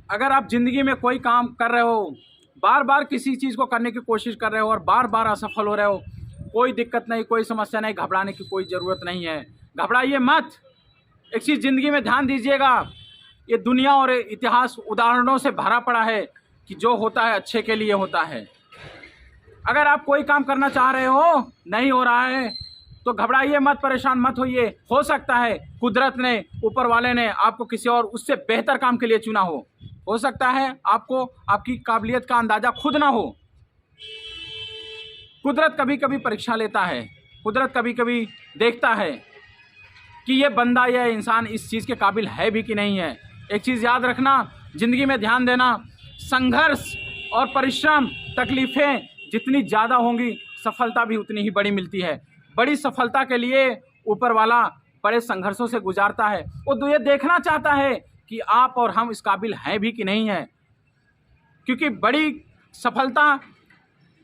अगर आप ज़िंदगी में कोई काम कर रहे हो, बार बार किसी चीज़ को करने की कोशिश कर रहे हो और बार बार असफल हो रहे हो, कोई दिक्कत नहीं, कोई समस्या नहीं, घबराने की कोई ज़रूरत नहीं है। घबराइए मत। एक चीज़ ज़िंदगी में ध्यान दीजिएगा, ये दुनिया और इतिहास उदाहरणों से भरा पड़ा है कि जो होता है अच्छे के लिए होता है। अगर आप कोई काम करना चाह रहे हो, नहीं हो रहा है, तो घबराइए मत, परेशान मत होइए। हो सकता है कुदरत ने, ऊपर वाले ने आपको किसी और उससे बेहतर काम के लिए चुना हो सकता है आपको आपकी काबिलियत का अंदाज़ा खुद ना हो। कुदरत कभी कभी परीक्षा लेता है, कुदरत कभी कभी देखता है कि ये बंदा, यह इंसान इस चीज़ के काबिल है भी कि नहीं है। एक चीज़ याद रखना, ज़िंदगी में ध्यान देना, संघर्ष और परिश्रम, तकलीफ़ें जितनी ज़्यादा होंगी, सफलता भी उतनी ही बड़ी मिलती है। बड़ी सफलता के लिए ऊपर वाला बड़े संघर्षों से गुजारता है। वो ये देखना चाहता है कि आप और हम इस काबिल हैं भी कि नहीं हैं, क्योंकि बड़ी सफलता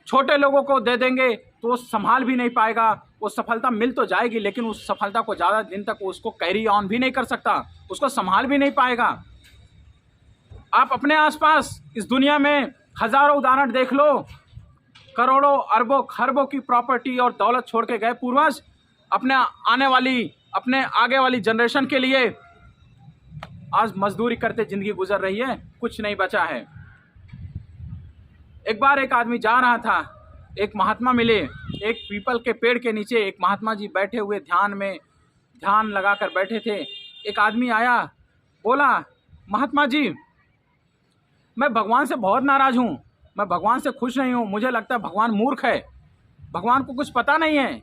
छोटे लोगों को दे देंगे तो वो संभाल भी नहीं पाएगा। वो सफलता मिल तो जाएगी, लेकिन उस सफलता को ज़्यादा दिन तक उसको कैरी ऑन भी नहीं कर सकता, उसको संभाल भी नहीं पाएगा। आप अपने आसपास इस दुनिया में हज़ारों उदाहरण देख लो, करोड़ों अरबों खरबों की प्रॉपर्टी और दौलत छोड़ के गए पूर्वज अपने आगे वाली जनरेशन के लिए। आज मजदूरी करते ज़िंदगी गुजर रही है, कुछ नहीं बचा है। एक बार एक आदमी जा रहा था, एक महात्मा मिले। एक पीपल के पेड़ के नीचे एक महात्मा जी बैठे हुए ध्यान लगाकर बैठे थे। एक आदमी आया, बोला, महात्मा जी, मैं भगवान से बहुत नाराज़ हूँ, मैं भगवान से खुश नहीं हूँ। मुझे लगता है भगवान मूर्ख है, भगवान को कुछ पता नहीं है,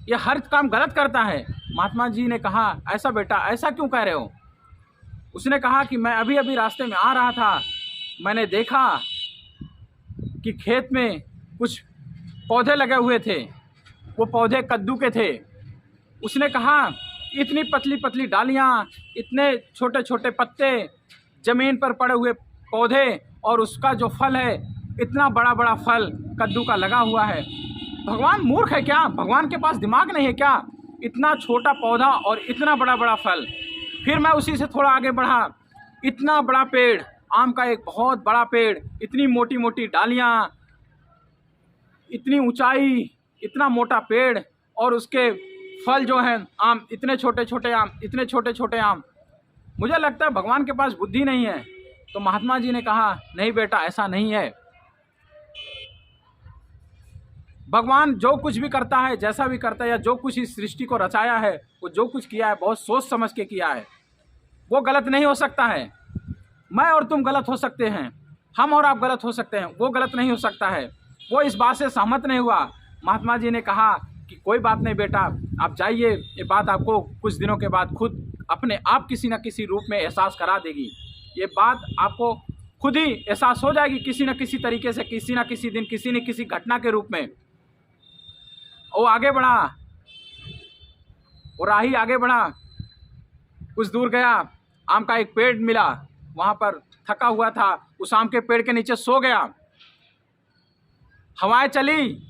ये हर काम गलत करता है। महात्मा जी ने कहा, ऐसा बेटा, ऐसा क्यों कह रहे हो? उसने कहा कि मैं अभी अभी रास्ते में आ रहा था, मैंने देखा कि खेत में कुछ पौधे लगे हुए थे, वो पौधे कद्दू के थे। उसने कहा, इतनी पतली पतली डालियाँ, इतने छोटे छोटे पत्ते, ज़मीन पर पड़े हुए पौधे, और उसका जो फल है इतना बड़ा बड़ा फल कद्दू का लगा हुआ है। भगवान मूर्ख है क्या? भगवान के पास दिमाग नहीं है क्या? इतना छोटा पौधा और इतना बड़ा बड़ा फल। फिर मैं उसी से थोड़ा आगे बढ़ा, इतना बड़ा पेड़, आम का एक बहुत बड़ा पेड़, इतनी मोटी मोटी डालियाँ, इतनी ऊंचाई, इतना मोटा पेड़, और उसके फल जो हैं आम, इतने छोटे छोटे आम, इतने छोटे छोटे आम। मुझे लगता है भगवान के पास बुद्धि नहीं है। तो महात्मा जी ने कहा, नहीं बेटा, ऐसा नहीं है। भगवान जो कुछ भी करता है, जैसा भी करता है, या जो कुछ इस सृष्टि को रचाया है, वो जो कुछ किया है बहुत सोच समझ के किया है। वो गलत नहीं हो सकता है। मैं और तुम गलत हो सकते हैं, हम और आप गलत हो सकते हैं, वो गलत नहीं हो सकता है। वो इस बात से सहमत नहीं हुआ। महात्मा जी ने कहा कि कोई बात नहीं बेटा, आप जाइए, ये बात आपको कुछ दिनों के बाद खुद अपने आप किसी न किसी रूप में एहसास करा देगी। ये बात आपको खुद ही एहसास हो जाएगी किसी न किसी तरीके से, किसी न किसी दिन, किसी न किसी घटना के रूप में। वो आगे बढ़ा, वो राही आगे बढ़ा, कुछ दूर गया, आम का एक पेड़ मिला, वहाँ पर थका हुआ था, उस आम के पेड़ के नीचे सो गया। हवाएं चली,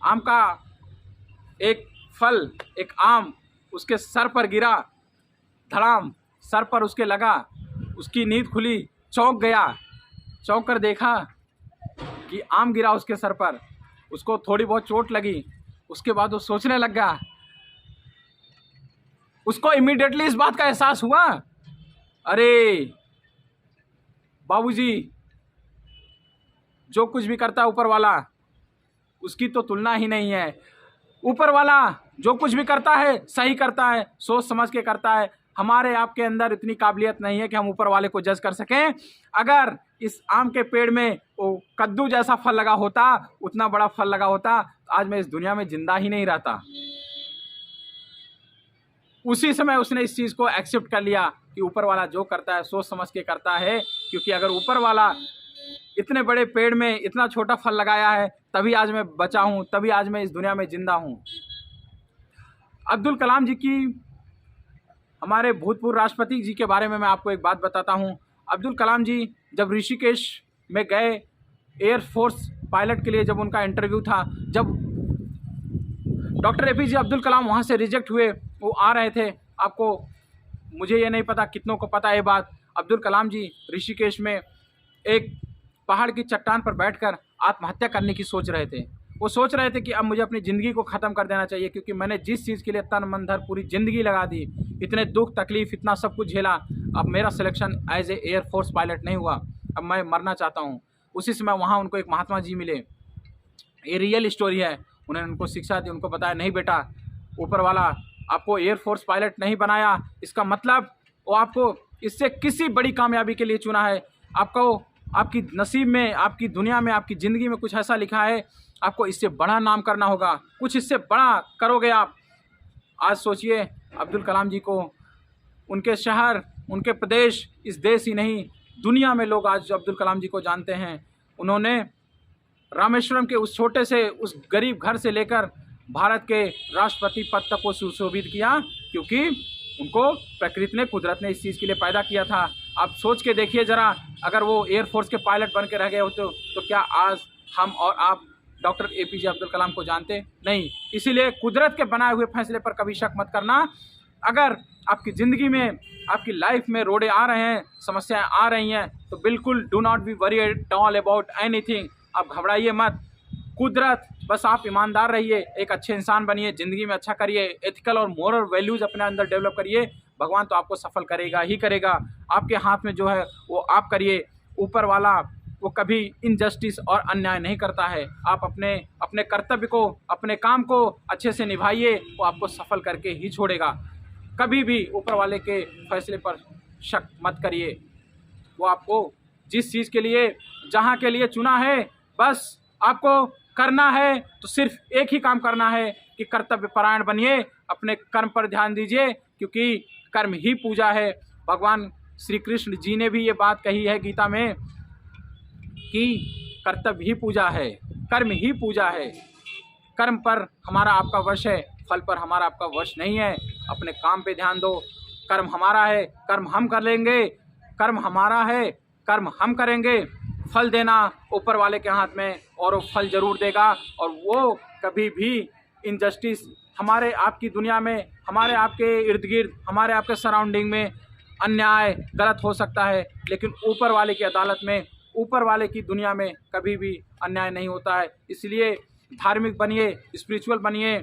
आम का एक फल, एक आम उसके सर पर गिरा, धड़ाम सर पर उसके लगा, उसकी नींद खुली, चौंक गया। चौंक कर देखा कि आम गिरा उसके सर पर, उसको थोड़ी बहुत चोट लगी। उसके बाद वो सोचने लग गया, उसको इमीडिएटली इस बात का एहसास हुआ, अरे बाबूजी, जो कुछ भी करता है ऊपर वाला, उसकी तो तुलना ही नहीं है। ऊपर वाला जो कुछ भी करता है सही करता है, सोच समझ के करता है। हमारे आपके अंदर इतनी काबिलियत नहीं है कि हम ऊपर वाले को जज कर सकें। अगर इस आम के पेड़ में वो कद्दू जैसा फल लगा होता, उतना बड़ा फल लगा होता, आज मैं इस दुनिया में जिंदा ही नहीं रहता। उसी समय उसने इस चीज़ को एक्सेप्ट कर लिया कि ऊपर वाला जो करता है सोच समझ के करता है, क्योंकि अगर ऊपर वाला इतने बड़े पेड़ में इतना छोटा फल लगाया है, तभी आज मैं बचा हूँ, तभी आज मैं इस दुनिया में जिंदा हूँ। अब्दुल कलाम जी की, हमारे भूतपूर्व राष्ट्रपति जी के बारे में मैं आपको एक बात बताता हूँ। अब्दुल कलाम जी जब ऋषिकेश में गए एयरफोर्स पायलट के लिए, जब उनका इंटरव्यू था, जब डॉक्टर APJ अब्दुल कलाम वहाँ से रिजेक्ट हुए, वो आ रहे थे, आपको, मुझे ये नहीं पता कितनों को पता है ये बात, अब्दुल कलाम जी ऋषिकेश में एक पहाड़ की चट्टान पर बैठकर आत्महत्या करने की सोच रहे थे। वो सोच रहे थे कि अब मुझे अपनी ज़िंदगी को ख़त्म कर देना चाहिए, क्योंकि मैंने जिस चीज़ के लिए तन मन धन पूरी ज़िंदगी लगा दी, इतने दुख तकलीफ़ इतना सब कुछ झेला, अब मेरा selection as a air force pilot नहीं हुआ, अब मैं मरना चाहता हूँ। उसी समय वहाँ उनको एक महात्मा जी मिले। ये रियल स्टोरी है। उन्होंने उनको शिक्षा दी, उनको बताया नहीं बेटा, ऊपर वाला आपको एयर फोर्स पायलट नहीं बनाया, इसका मतलब वो आपको इससे किसी बड़ी कामयाबी के लिए चुना है। आपको आपकी नसीब में, आपकी दुनिया में, आपकी ज़िंदगी में कुछ ऐसा लिखा है, आपको इससे बड़ा नाम करना होगा, कुछ इससे बड़ा करोगे आप। आज सोचिए अब्दुल कलाम जी को, उनके शहर, उनके प्रदेश, इस देश ही नहीं दुनिया में लोग आज अब्दुल कलाम जी को जानते हैं। उन्होंने रामेश्वरम के उस छोटे से, उस गरीब घर से लेकर भारत के राष्ट्रपति पद तक को सुशोभित किया, क्योंकि उनको प्रकृति ने, कुदरत ने इस चीज़ के लिए पैदा किया था। आप सोच के देखिए ज़रा, अगर वो एयरफोर्स के पायलट बन के रह गए होते तो क्या आज हम और आप डॉक्टर APJ अब्दुल कलाम को जानते? नहीं। इसीलिए कुदरत के बनाए हुए फैसले पर कभी शक मत करना। अगर आपकी ज़िंदगी में, आपकी लाइफ में रोड़े आ रहे हैं, समस्याएं आ रही हैं, तो बिल्कुल do not be worry at all about anything. आप घबराइए मत। कुदरत, बस आप ईमानदार रहिए, एक अच्छे इंसान बनिए, ज़िंदगी में अच्छा करिए, एथिकल और मोरल वैल्यूज़ अपने अंदर डेवलप करिए। भगवान तो आपको सफल करेगा ही करेगा। आपके हाथ में जो है वो आप करिए। ऊपर वाला वो कभी इनजस्टिस और अन्याय नहीं करता है। आप अपने कर्तव्य को, अपने काम को अच्छे से निभाइए, वो आपको सफल करके ही छोड़ेगा। कभी भी ऊपर वाले के फैसले पर शक मत करिए। वो आपको जिस चीज़ के लिए, जहाँ के लिए चुना है, बस आपको करना है तो सिर्फ एक ही काम करना है कि कर्तव्य परायण बनिए, अपने कर्म पर ध्यान दीजिए, क्योंकि कर्म ही पूजा है। भगवान श्री कृष्ण जी ने भी ये बात कही है गीता में कि कर्तव्य ही पूजा है, कर्म ही पूजा है। कर्म पर हमारा आपका वश है, फल पर हमारा आपका वश नहीं है। अपने काम पे ध्यान दो। कर्म हमारा है, कर्म हम कर लेंगे। कर्म हमारा है, कर्म हम करेंगे। फल देना ऊपर वाले के हाथ में, और वो फल ज़रूर देगा। और वो कभी भी इनजस्टिस हमारे आपकी दुनिया में, हमारे आपके इर्द गिर्द, हमारे आपके सराउंडिंग में अन्याय गलत हो सकता है, लेकिन ऊपर वाले की अदालत में, ऊपर वाले की दुनिया में कभी भी अन्याय नहीं होता है। इसलिए धार्मिक बनिए, स्पिरिचुअल बनिए,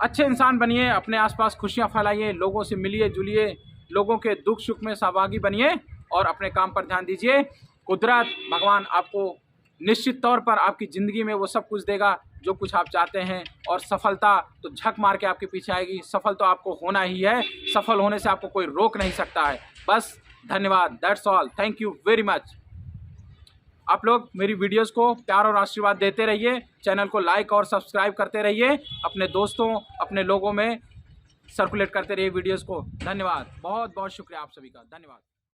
अच्छे इंसान बनिए, अपने आसपास खुशियाँ फैलाइए, लोगों से मिलिए जुलिए, लोगों के दुख सुख में सहभागी बनिए और अपने काम पर ध्यान दीजिए। कुदरत, भगवान आपको निश्चित तौर पर आपकी ज़िंदगी में वो सब कुछ देगा जो कुछ आप चाहते हैं। और सफलता तो झक मार के आपके पीछे आएगी। सफल तो आपको होना ही है। सफल होने से आपको कोई रोक नहीं सकता है। बस धन्यवाद, that's all, thank you very much. आप लोग मेरी वीडियोस को प्यार और आशीर्वाद देते रहिए, चैनल को लाइक और सब्सक्राइब करते रहिए, अपने दोस्तों, अपने लोगों में सर्कुलेट करते रहिए वीडियोस को। धन्यवाद, बहुत बहुत शुक्रिया आप सभी का, धन्यवाद।